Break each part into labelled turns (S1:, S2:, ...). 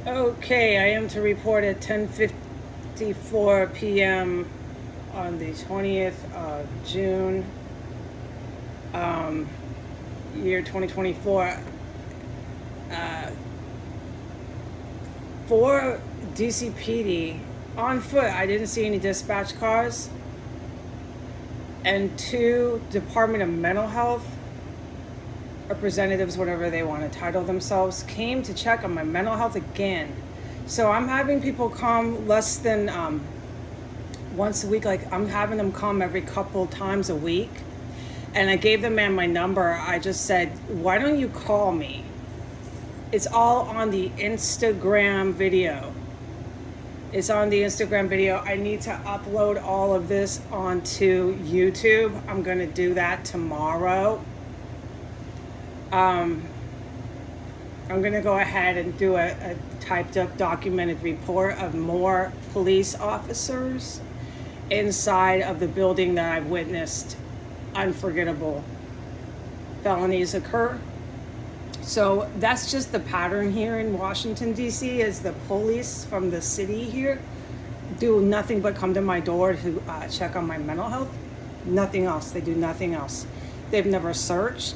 S1: Okay, I am to report at 10:54 p.m. on the 20th of June, um, year 2024. For DCPD, on foot, I didn't see any dispatch cars, and two Department of Mental Health representatives, whatever they want to title themselves, came to check on my mental health again. So I'm having people come less than once a week. Like, I'm having them come every couple times a week. And I gave the man my number. I just said, why don't you call me? It's all on the Instagram video. It's on the Instagram video. I need to upload all of this onto YouTube. I'm going to do that tomorrow. I'm going to go ahead and do a typed up documented report of more police officers inside of the building that I've witnessed unforgettable felonies occur. So that's just the pattern here in Washington, D.C., is the police from the city here do nothing but come to my door to check on my mental health. Nothing else. They do nothing else. They've never searched,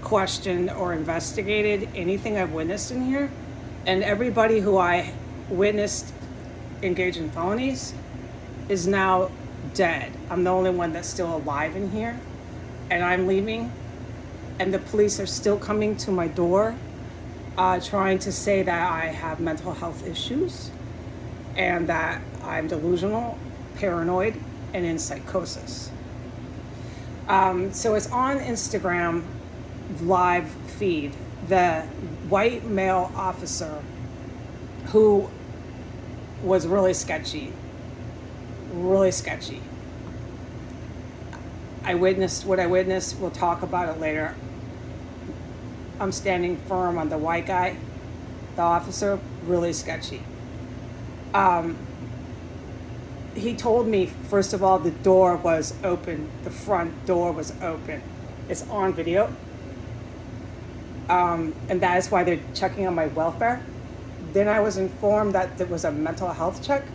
S1: questioned, or investigated anything I've witnessed in here. And everybody who I witnessed engage in felonies is now dead. I'm the only one that's still alive in here, and I'm leaving. And the police are still coming to my door, trying to say that I have mental health issues and that I'm delusional, paranoid, and in psychosis. So it's on Instagram live feed. The white male officer who was really sketchy. I witnessed what I witnessed. We'll talk about it later. I'm standing firm on the white guy, the officer, really sketchy. He told me, first of all, the door was open. The front door was open. It's on video. And that is why they're checking on my welfare. Then I was informed that there was a mental health check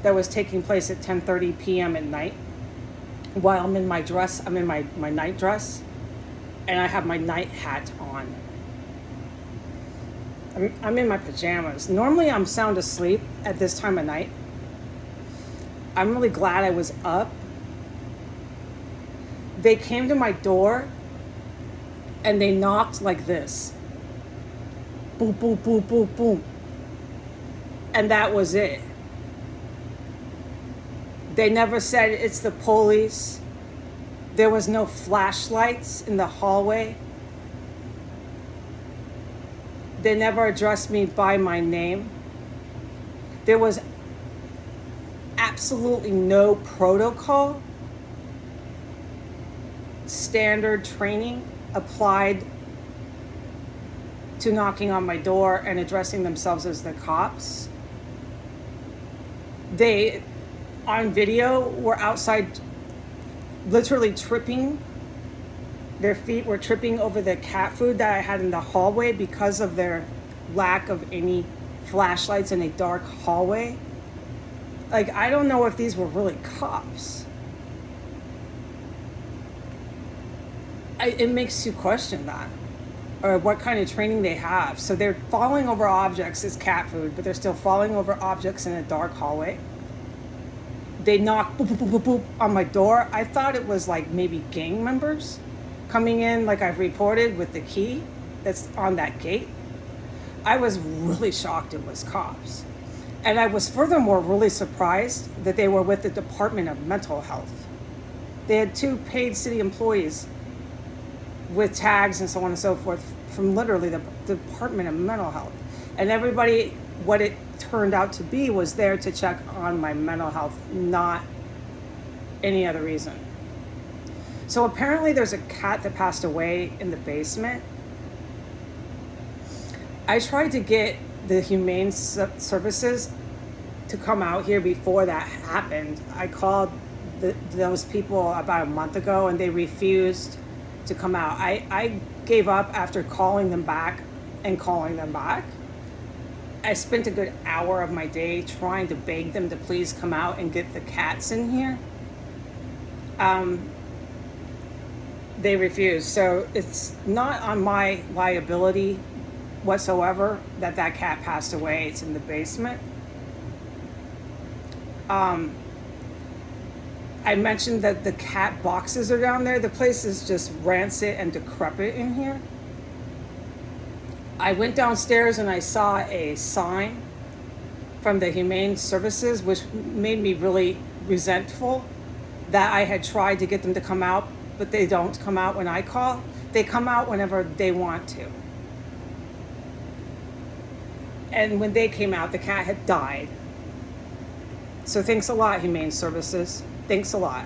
S1: that was taking place at 10:30 p.m. at night. While I'm in my dress, I'm in my night dress, and I have my night hat on. I'm in my pajamas. Normally I'm sound asleep at this time of night. I'm really glad I was up. They came to my door and they knocked like this. Boom, boom, boom, boom, boom. And that was it. They never said it's the police. There was no flashlights in the hallway. They never addressed me by my name. There was absolutely no protocol, standard training applied to knocking on my door and addressing themselves as the cops. They, on video, were outside literally tripping. Their feet were tripping over the cat food that I had in the hallway because of their lack of any flashlights in a dark hallway. Like, I don't know if these were really cops. It makes you question that, or what kind of training they have. So they're falling over objects as cat food, but they're still falling over objects in a dark hallway. They knocked boop, boop, boop, boop, boop on my door. I thought it was like maybe gang members coming in, like I've reported, with the key that's on that gate. I was really shocked it was cops. And I was furthermore really surprised that they were with the Department of Mental Health. They had two paid city employees with tags and so on and so forth from literally the Department of Mental Health. And everybody, what it turned out to be, was there to check on my mental health, not any other reason. So apparently there's a cat that passed away in the basement. I tried to get the Humane Services to come out here before that happened. I called those people about a month ago and they refused to come out. I gave up after calling them back and calling them back. I spent a good hour of my day trying to beg them to please come out and get the cats in here. They refused. So it's not on my liability whatsoever that cat passed away. It's in the basement. I mentioned that the cat boxes are down there. The place is just rancid and decrepit in here. I went downstairs and I saw a sign from the Humane Services, which made me really resentful that I had tried to get them to come out, but they don't come out when I call. They come out whenever they want to. And when they came out, the cat had died. So thanks a lot, Humane Services. Thanks a lot.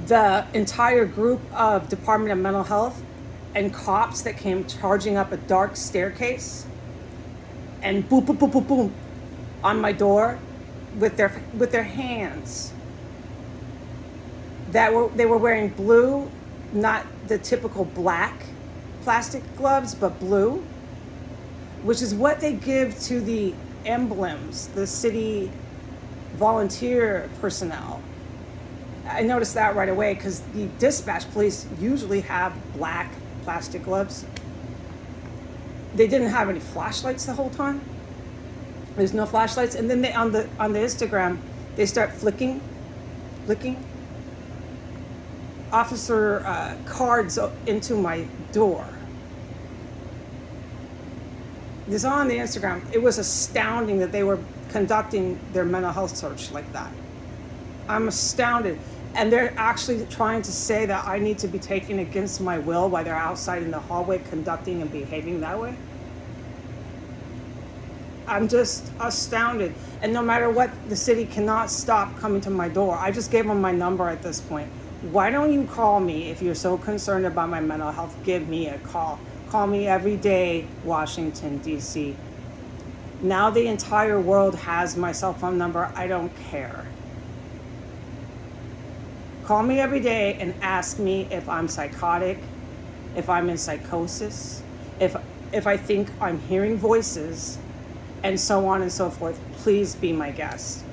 S1: The entire group of Department of Mental Health and cops that came charging up a dark staircase and boom, boom, boom, boom, boom on my door with their hands. They were wearing blue, not the typical black plastic gloves, but blue, which is what they give to the emblems, the city volunteer personnel. I noticed that right away because the dispatch police usually have black plastic gloves. They didn't have any flashlights the whole time. There's no flashlights, and then they on the Instagram they start flicking officer cards into my door. This is on the Instagram. It was astounding that they were conducting their mental health search like that. I'm astounded. And they're actually trying to say that I need to be taken against my will while they're outside in the hallway conducting and behaving that way. I'm just astounded. And no matter what, the city cannot stop coming to my door. I just gave them my number at this point. Why don't you call me if you're so concerned about my mental health? Give me a call. Call me every day, Washington, D.C. Now the entire world has my cell phone number. I don't care. Call me every day and ask me if I'm psychotic, if I'm in psychosis, if I think I'm hearing voices, and so on and so forth. Please be my guest.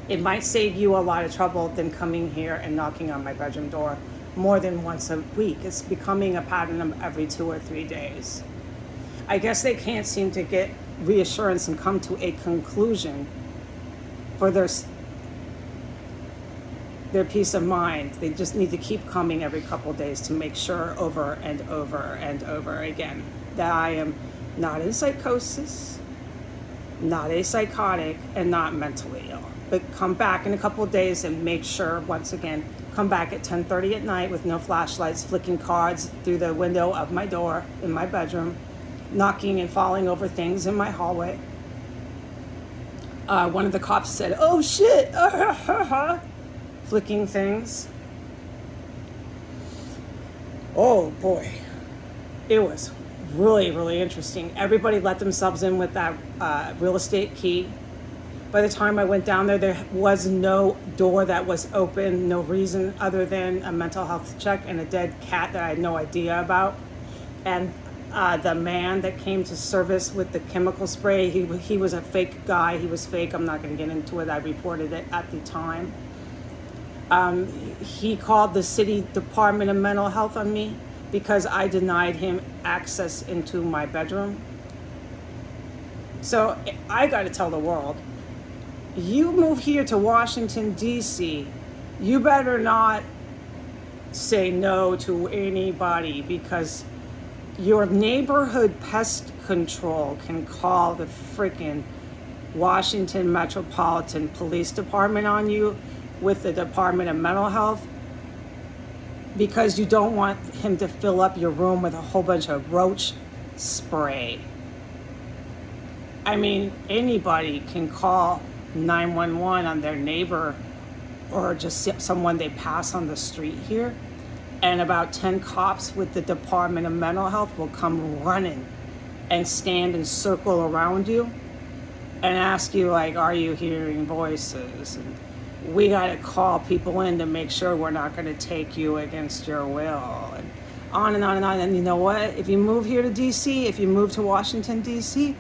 S1: It might save you a lot of trouble than coming here and knocking on my bedroom door more than once a week. It's becoming a pattern of every 2 or 3 days. I guess they can't seem to get reassurance and come to a conclusion for their peace of mind. They just need to keep coming every couple of days to make sure over and over and over again that I am not in psychosis, not a psychotic, and not mentally ill. But come back in a couple of days and make sure, once again, come back at 10:30 at night with no flashlights, flicking cards through the window of my door in my bedroom, knocking and falling over things in my hallway. One of the cops said, "Oh shit," flicking things. Oh boy, it was really, really interesting. Everybody let themselves in with that real estate key. By the time I went down there, there was no door that was open, no reason other than a mental health check and a dead cat that I had no idea about. And the man that came to service with the chemical spray, he was a fake guy. He was fake. I'm not going to get into it. I reported it at the time. He called the city Department of Mental Health on me because I denied him access into my bedroom. So I got to tell the world, you move here to Washington, D.C., you better not say no to anybody, because your neighborhood pest control can call the freaking Washington Metropolitan Police Department on you with the Department of Mental Health because you don't want him to fill up your room with a whole bunch of roach spray. I mean, anybody can call 911 on their neighbor or just someone they pass on the street here, and about 10 cops with the Department of Mental Health will come running and stand and circle around you and ask you, like, are you hearing voices? And we got to call people in to make sure we're not going to take you against your will. And on and on and on. And you know what? If you move here to DC, if you move to Washington, DC,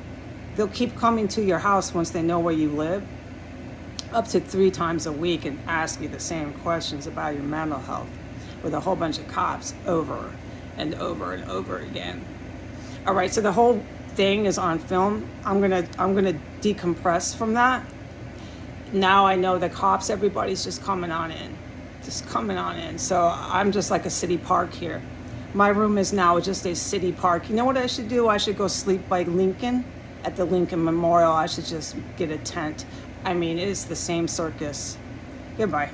S1: they'll keep coming to your house once they know where you live, up to 3 times a week, and ask you the same questions about your mental health with a whole bunch of cops over and over and over again. All right, so the whole thing is on film. I'm gonna decompress from that. Now I know the cops, everybody's just coming on in. So I'm just like a city park here. My room is now just a city park. You know what I should do? I should go sleep by Lincoln, at the Lincoln Memorial. I should just get a tent. I mean, it is the same circus. Goodbye.